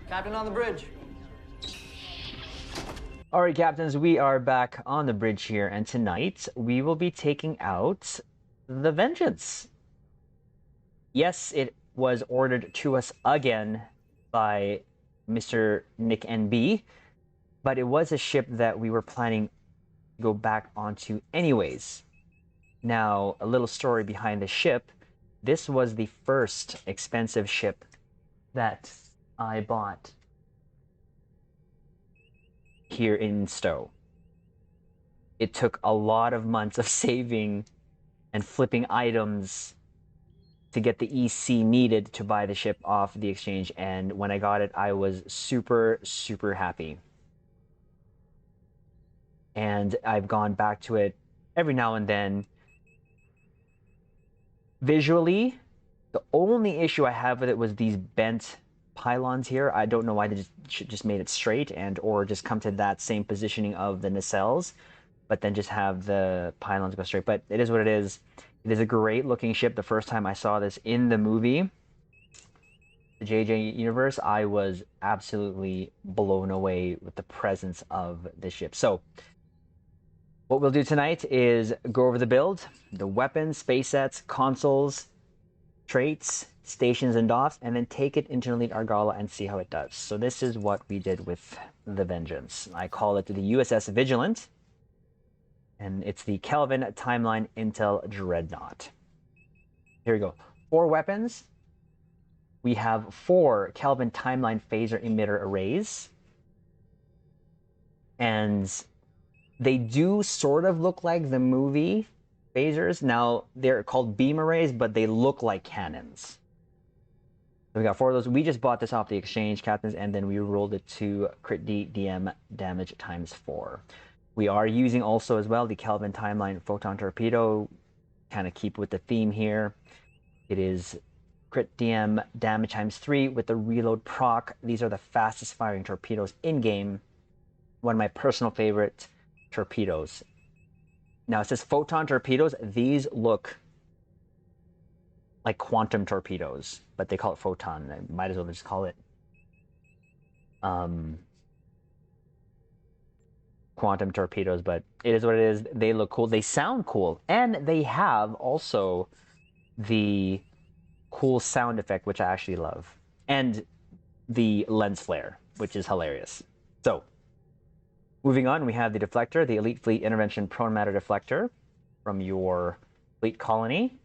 Captain on the bridge. All right, captains, we are back on the bridge here, and tonight we will be taking out the Vengeance. Yes, it was ordered to us again by Mr. Nick NB, but it was a ship that we were planning to go back onto anyways. Now, a little story behind the ship. This was the first expensive ship that I bought here in Stowe. It took a lot of months of saving and flipping items to get the EC needed to buy the ship off the exchange, and when I got it, I was super, super happy. And I've gone back to it every now and then. Visually, the only issue I have with it was these bent pylons here. I don't know why they just made it straight and or just come to that same positioning of the nacelles, but then just have the pylons go straight. But it is what it is. It is a great looking ship. The first time I saw this in the movie, the JJ universe, I was absolutely blown away with the presence of this ship. So what we'll do tonight is go over the build, the weapons, space sets, consoles, traits, stations, and doffs, and then take it into Elite Argala and see how it does. So this is what we did with the Vengeance. I call it the USS Vigilant, and it's the Kelvin Timeline Intel Dreadnought. Here we go. 4 weapons. We have 4 Kelvin Timeline Phaser Emitter Arrays, and they do sort of look like the movie phasers. Now, they're called beam arrays, but they look like cannons. So we got 4 of those. We just bought this off the exchange, captains, and then we rolled it to crit DM damage times 4. We are using also as well the Kelvin Timeline Photon Torpedo, kind of keep with the theme here. It is crit DM damage times 3 with the reload proc. These are the fastest firing torpedoes in-game. One of my personal favorite torpedoes. Now it says photon torpedoes. These look like quantum torpedoes, but they call it photon. I might as well just call it quantum torpedoes, but it is what it is. They look cool. They sound cool. And they have also the cool sound effect, which I actually love. And the lens flare, which is hilarious. So, moving on, we have the deflector, the Elite Fleet Intervention Prone Matter Deflector from your fleet colony.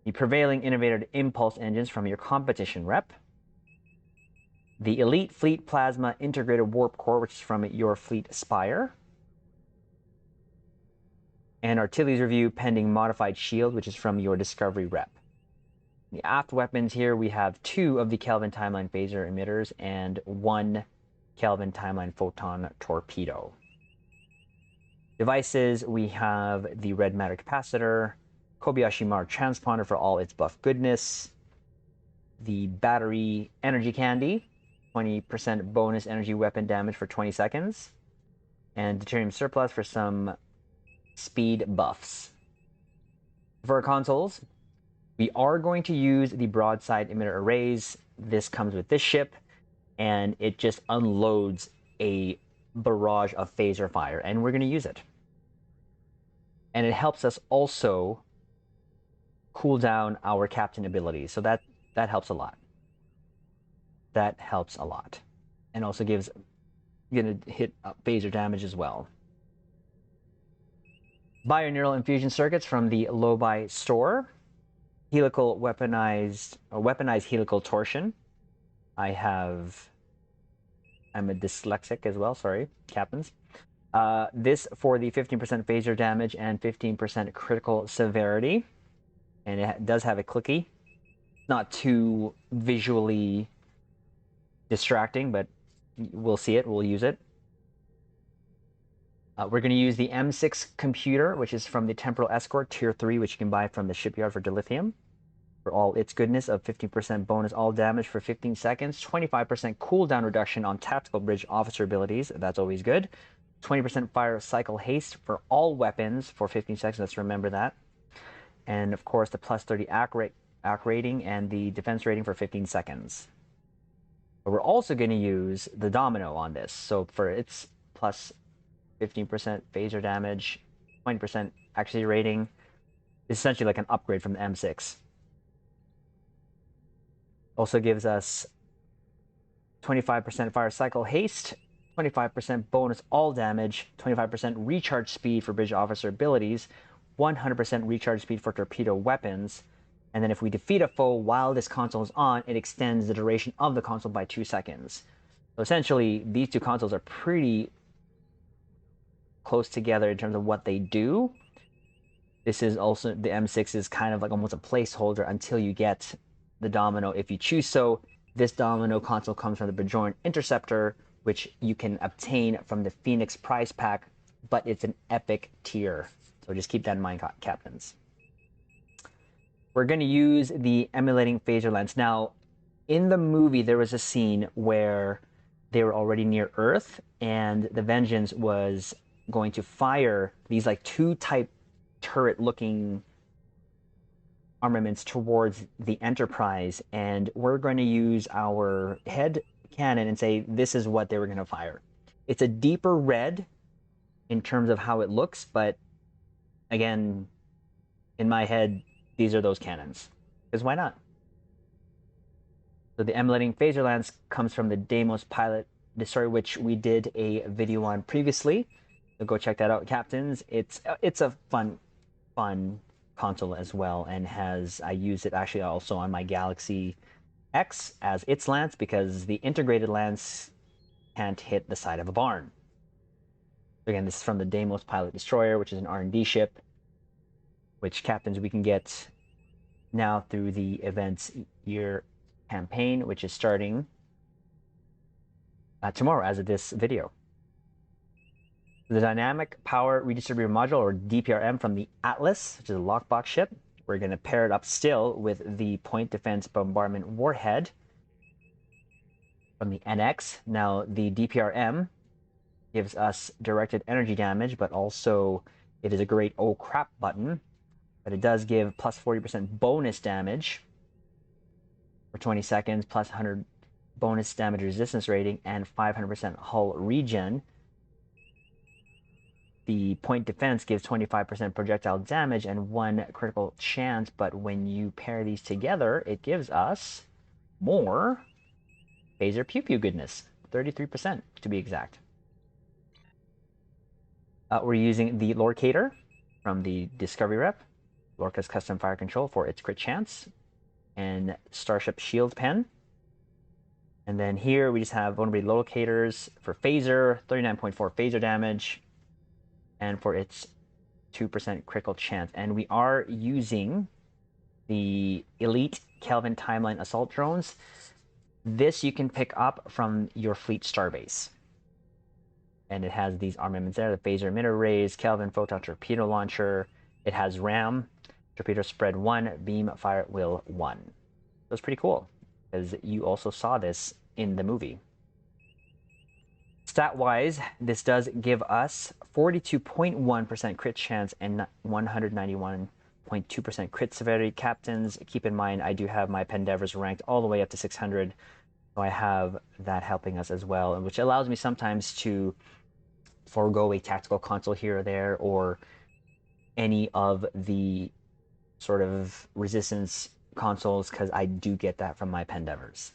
The Prevailing Innovated Impulse Engines from your competition rep. The Elite Fleet Plasma Integrated Warp Core, which is from your fleet spire. And Artillery's Review Pending Modified Shield, which is from your Discovery rep. The aft weapons here, we have 2 of the Kelvin Timeline Phaser Emitters and 1 Kelvin Timeline Photon Torpedo. Devices, we have the Red Matter Capacitor, Kobayashi Maru Transponder for all its buff goodness, the Battery Energy Candy, 20% bonus energy weapon damage for 20 seconds, and Deuterium Surplus for some speed buffs. For our consoles, we are going to use the Broadside Emitter Arrays. This comes with this ship, and it just unloads a barrage of phaser fire, and we're going to use it. And it helps us also cool down our captain abilities, so that helps a lot. That helps a lot, and also gives gonna hit phaser damage as well. Bioneural infusion circuits from the Lobi store. Helical weaponized helical torsion. I'm a dyslexic as well, sorry, captains. This for the 15% phaser damage and 15% critical severity. And it does have a clicky. Not too visually distracting, but we'll see it, we'll use it. We're going to use the M6 computer, which is from the Temporal Escort Tier 3, which you can buy from the shipyard for dilithium. For all its goodness of 15% bonus all damage for 15 seconds, 25% cooldown reduction on tactical bridge officer abilities, that's always good. 20% fire cycle haste for all weapons for 15 seconds, let's remember that. And of course the plus 30 AC rating and the defense rating for 15 seconds. But we're also going to use the domino on this. So for its plus 15% phaser damage, 20% accuracy rating, it's essentially like an upgrade from the M6. Also gives us 25% fire cycle haste, 25% bonus all damage, 25% recharge speed for bridge officer abilities, 100% recharge speed for torpedo weapons, and then if we defeat a foe while this console is on, it extends the duration of the console by 2 seconds. So essentially, these two consoles are pretty close together in terms of what they do. This is also, the M6 is kind of like almost a placeholder until you get the domino if you choose so. This domino console comes from the Bajoran Interceptor, which you can obtain from the Phoenix prize pack, but it's an epic tier. So just keep that in mind, captains. We're going to use the emulating phaser lens. Now, in the movie, there was a scene where they were already near Earth, and the Vengeance was going to fire these like two-type turret-looking armaments towards the Enterprise, and we're going to use our head cannon and say this is what they were going to fire. It's a deeper red in terms of how it looks, but again, in my head, these are those cannons. Because why not? So the emulating phaser lance comes from the Deimos pilot destroyer, which we did a video on previously. So go check that out, captains. It's a fun console as well, and I use it actually also on my Galaxy X as its lance because the integrated lance can't hit the side of a barn. Again, this is from the Deimos pilot destroyer, which is an R&D ship, which captains we can get now through the events year campaign, which is starting tomorrow as of this video. The Dynamic Power Redistributor Module, or DPRM, from the Atlas, which is a lockbox ship. We're going to pair it up still with the Point Defense Bombardment Warhead from the NX. Now, the DPRM gives us directed energy damage, but also it is a great oh crap button. But it does give plus 40% bonus damage for 20 seconds, plus 100 bonus damage resistance rating, and 500% hull regen. The point defense gives 25% projectile damage and 1 critical chance, but when you pair these together, it gives us more phaser pew pew goodness, 33% to be exact. We're using the Lorcator from the Discovery Rep, Lorca's custom fire control for its crit chance, and Starship Shield Pen. And then here we just have vulnerability locators for phaser, 39.4 phaser damage, and for its 2% critical chance. And we are using the Elite KELVIN Timeline Assault Drones. This you can pick up from your fleet starbase. And it has these armaments there, the phaser emitter arrays, KELVIN photon torpedo launcher. It has RAM, torpedo spread 1, beam fire wheel 1. So it's pretty cool, because you also saw this in the movie. Stat-wise, this does give us 42.1% crit chance and 191.2% crit severity. Captains, keep in mind, I do have my Pendevers ranked all the way up to 600, so I have that helping us as well, which allows me sometimes to forego a tactical console here or there, or any of the sort of resistance consoles, because I do get that from my Pendevers.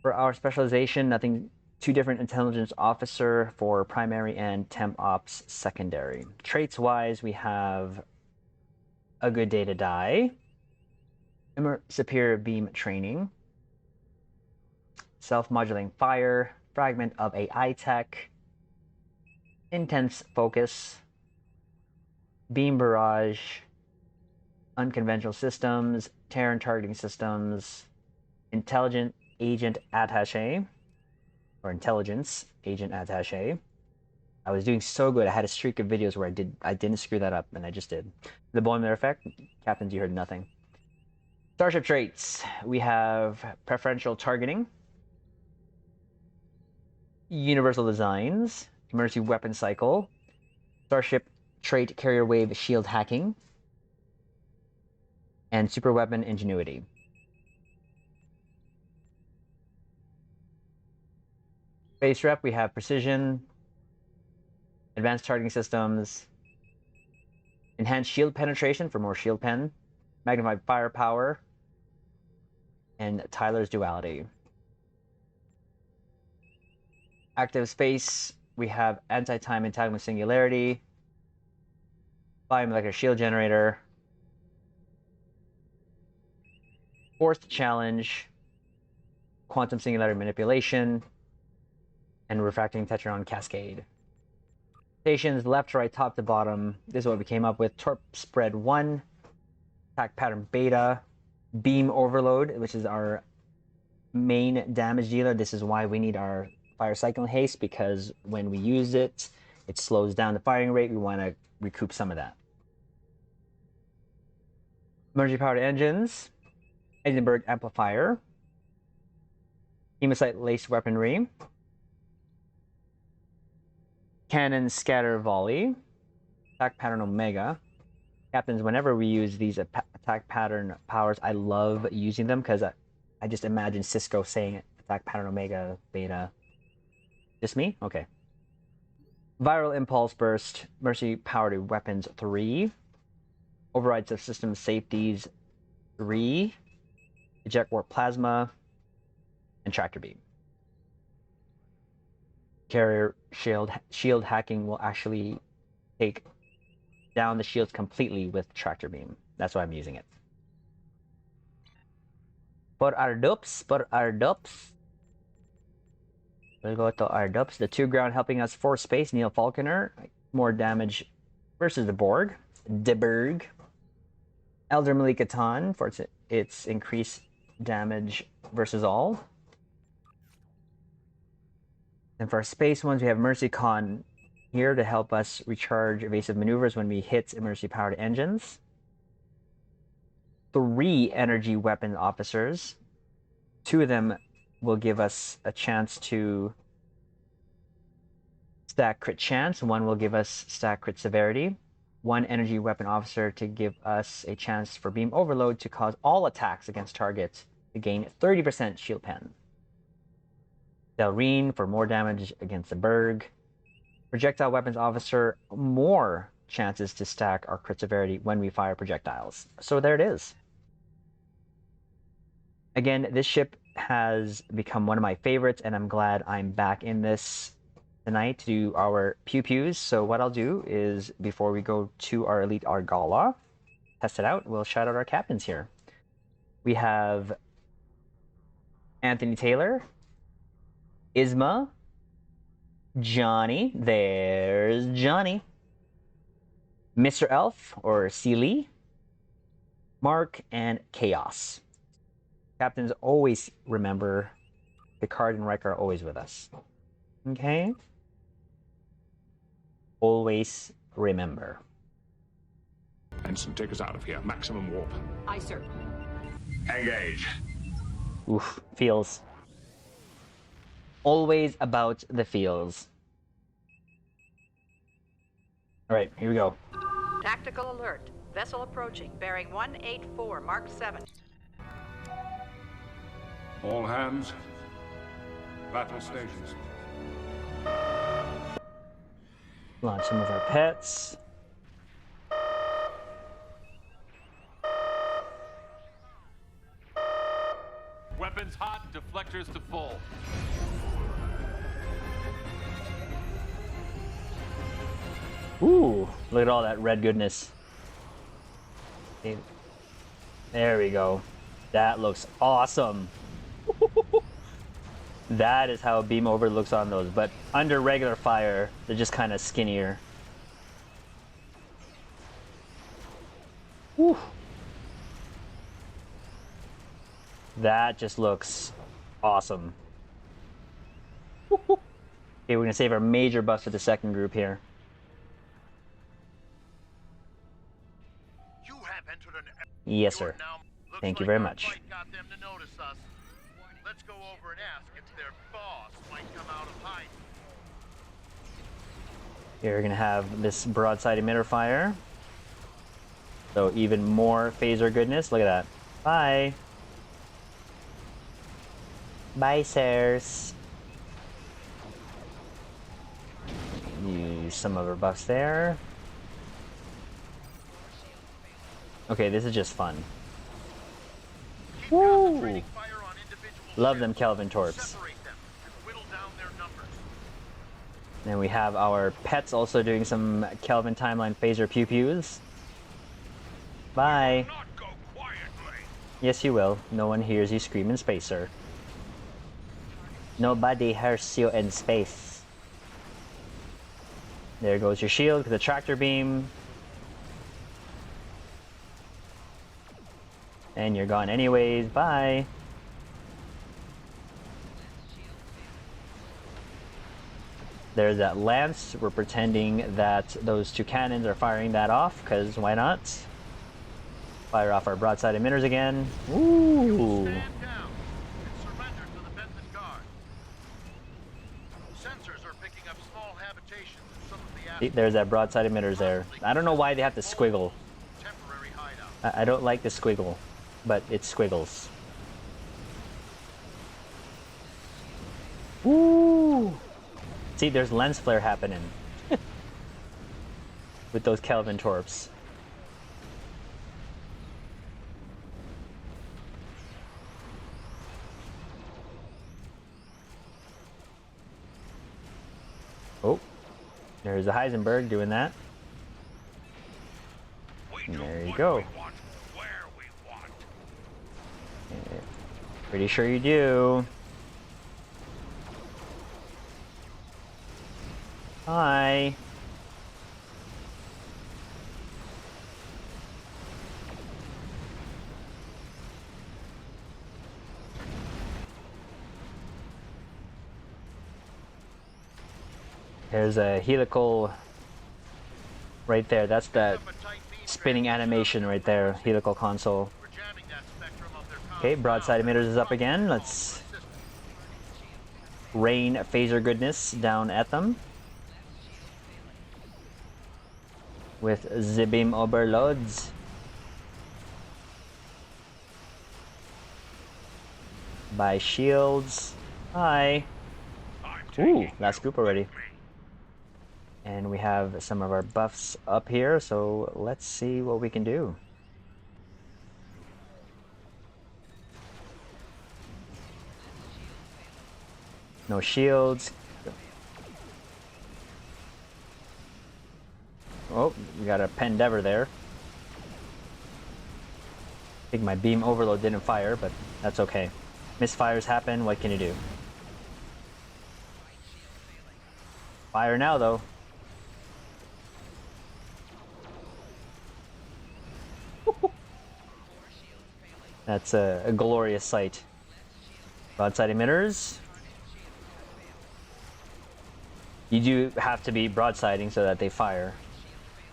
For our specialization, nothing too different. Intelligence officer for primary and temp ops secondary. Traits wise, we have a good day to die, superior beam training, self-modulating fire, fragment of AI tech, intense focus, beam barrage, unconventional systems, Terran targeting systems, intelligent agent attaché, or intelligence agent attaché. I was doing so good. I had a streak of videos where I didn't screw that up, and I just did. The Boimler effect, captains, you heard nothing. Starship traits, we have preferential targeting, universal designs, emergency weapon cycle, starship trait carrier wave shield hacking, and super weapon ingenuity. Base rep, we have precision, advanced targeting systems, enhanced shield penetration for more shield pen, magnified firepower, and Tyler's duality. Active space, we have anti-time entanglement singularity, biomolecular shield generator, forced challenge, quantum singularity manipulation, and refracting tetron cascade. Stations left, right, top to bottom. This is what we came up with. Torp spread 1, attack pattern beta, beam overload, which is our main damage dealer. This is why we need our fire cyclone haste, because when we use it, it slows down the firing rate. We want to recoup some of that. Emergency powered engines, Edinburgh amplifier, hemocyte laced weaponry, cannon scatter volley, attack pattern omega. Captains, whenever we use these attack pattern powers, I love using them because I just imagine Cisco saying attack pattern omega beta. Just me? Okay. Viral impulse burst, mercy powered weapons 3, overrides of system safeties 3, eject warp plasma, and tractor beam. Carrier shield hacking will actually take down the shields completely with tractor beam. That's why I'm using it. For our dupes, we'll go to our dupes. The 2 ground helping us for space, Neil Falconer. More damage versus the Borg. De Elder Malikatan for its increased damage versus all. And for our space ones, we have Mercy Con here to help us recharge evasive maneuvers when we hit emergency powered engines. 3 energy weapon officers. 2 of them will give us a chance to stack crit chance. 1 will give us stack crit severity. 1 energy weapon officer to give us a chance for beam overload to cause all attacks against targets to gain 30% shield pen. Delreen for more damage against the Berg. Projectile weapons officer, more chances to stack our crit severity when we fire projectiles. So there it is. Again, this ship has become one of my favorites, and I'm glad I'm back in this tonight to do our pew-pews. So what I'll do is, before we go to our Elite Argala, test it out, we'll shout out our captains here. We have Anthony Taylor, Isma, Johnny, there's Johnny, Mr. Elf, or Sealy, Mark, and Chaos. Captains, always remember, Picard and Riker are always with us. Okay? Always remember. Ensign, take us out of here. Maximum warp. Aye, sir. Engage. Oof, feels. Always about the feels. All right, here we go. Tactical alert. Vessel approaching. Bearing 184, Mark 7. All hands. Battle stations. Launch some of our pets. Weapons hot, deflectors to full. Ooh, look at all that red goodness. There we go. That looks awesome. That is how a beam over looks on those, but under regular fire, they're just kind of skinnier. Whew. That just looks awesome. Okay, we're gonna save our major buffs for the second group here. You have entered an Yes, sir. Thank you very much. Got them to notice us. Let's go over and ask if their boss might come out of hiding. Here we're gonna have this broadside emitter fire. So even more phaser goodness. Look at that. Bye. Bye, sirs. use some of our buffs there. Okay, this is just fun. Keep Woo! concentrating fire on individual Love them ships. Kelvin Torps. Separate them and whittle down their numbers. Then we have our pets also doing some Kelvin Timeline Phaser Pew Pews. Bye. Not go quietly. Yes, you will. No one hears you scream in space, sir. Nobody hears you in space. There goes your shield with the tractor beam. And you're gone anyways. Bye. There's that lance. We're pretending that those two cannons are firing that off, because why not? Fire off our broadside emitters again. Ooh. Stand down and surrender to the Benton Guard. Sensors are picking up small habitations in some of the See, asteroids. there's that broadside emitters there. I don't know why they have to squiggle. Temporary hideout. I don't like the squiggle, but it squiggles. Ooh. See, there's lens flare happening with those Kelvin Torps. Oh, there's the Heisenberg doing that. There you go. Pretty sure you do. Hi. There's a helical right there. That's the spinning animation right there. Helical console. We're jamming that spectrum of their Okay, broadside emitters is up again. Let's rain phaser goodness down at them with the beam overloads. By shields. Hi. Ooh, last group already. And we have some of our buffs up here, so let's see what we can do. No shields. Oh, we got a Pendever there. I think my beam overload didn't fire, but that's okay. Misfires happen, what can you do? Fire now, though. That's a glorious sight. Broadside emitters. You do have to be broadsiding so that they fire.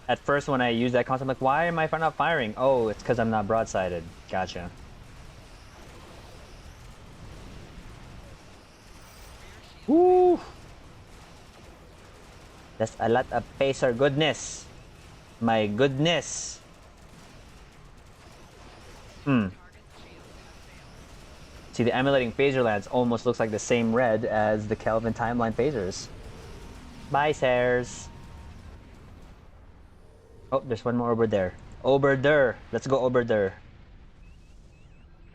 At first when I used that concept, I'm like, why am I not firing? Oh, it's because I'm not broadsided. Gotcha. Woo! That's a lot of phaser goodness. My goodness. See, the emulating phaser lance almost looks like the same red as the Kelvin Timeline phasers. Bye, Sares. Oh, there's one more over there. Over there. Let's go over there.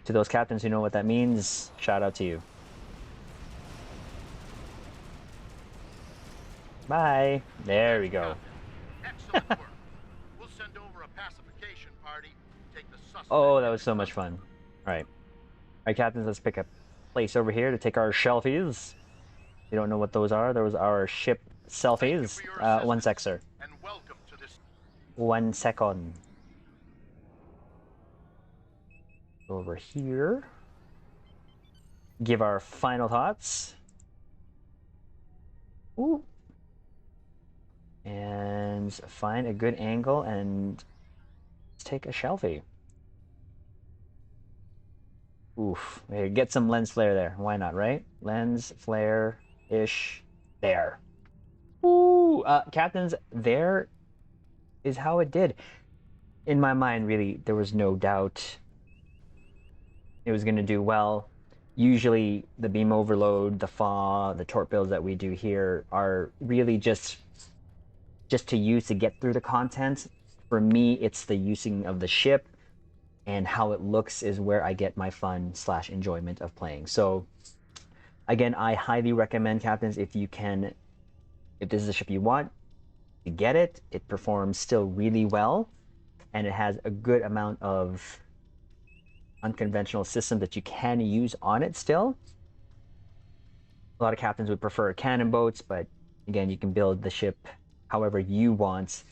To those captains who know what that means, shout out to you. Bye. There we go. Excellent work. We'll send over a pacification party. Take the suspect. Oh, that was so much fun. All right. All right, captains, let's pick a place over here to take our shelfies. You don't know what those are? Those are our ship selfies. 1 sec, sir. And welcome to this. 1 second. Over here. Give our final thoughts. Ooh. And find a good angle and take a shelfie. Oof. Hey, get some lens flare there. Why not, right? Lens flare-ish there. Ooh, captains, there is how it did. In my mind, really, there was no doubt it was going to do well. Usually, the beam overload, the FAW, the torp builds that we do here are really just just to use to get through the content. For me, it's the using of the ship and how it looks is where I get my fun / enjoyment of playing. So again, I highly recommend, captains, if this is a ship you want, you get it. It performs still really well, and it has a good amount of unconventional systems that you can use on it still. A lot of captains would prefer cannon boats, but again, you can build the ship however you want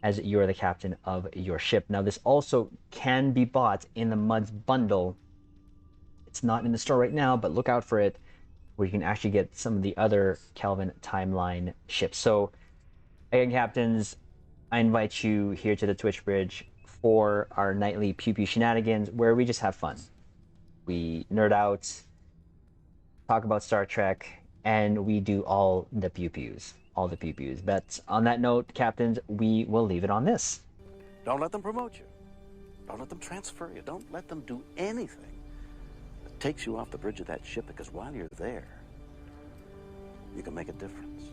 as you're the captain of your ship. Now, this also can be bought in the MUDs bundle. It's not in the store right now, but look out for it, where you can actually get some of the other Kelvin Timeline ships. So again, captains, I invite you here to the Twitch bridge for our nightly Pew Pew shenanigans, where we just have fun. We nerd out, talk about Star Trek, and we do all the Pew Pews. All the Pew Pews. But on that note, captains, we will leave it on this. Don't let them promote you. Don't let them transfer you. Don't let them do anything that takes you off the bridge of that ship, because while you're there, you can make a difference.